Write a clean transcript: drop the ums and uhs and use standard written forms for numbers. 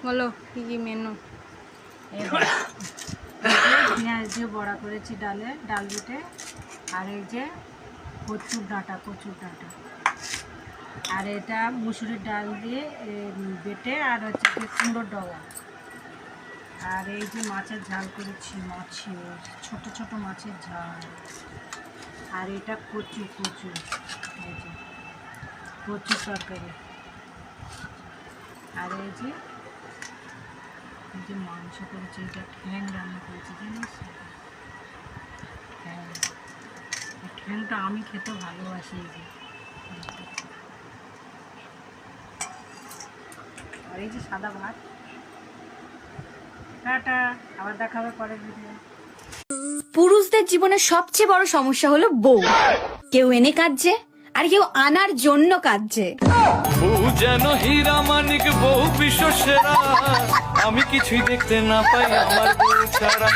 বলো কি কি মেনু? পেঁয়াজ দিয়ে বড়া করেছি ডাল বেটে, আর এই যে কচুর ডাঁটা, আর এটা মুসুরির ডাল দিয়ে বেটে, আর হচ্ছে যে কুমড়োর ডগা, আর এই যে মাছের ঝাল করেছি, ছোট ছোট মাছের ঝাল, আর এটা কচু এই যে কচুর তরকারি, আর এই যে মাংস করেছি, এটা ঠ্যাং রান্না করেছি, জানিস? ঠ্যাংটা আমি খেতে ভালোবাসি। এই যে আর এই যে সাদা ভাত। টাটা, আবার দেখা হবে পরের ভিডিও। পুরুষদের জীবনের সবচেয়ে বড় সমস্যা হলো বউ। কেউ এনে কাঁদছে, আর কেউ আনার জন্য কাঁদছে। বউ যেন হীরা মানিক, বউ বিশ্ব সেরা, আমি কিছুই দেখতে না পাই আমার বউ ছাড়া।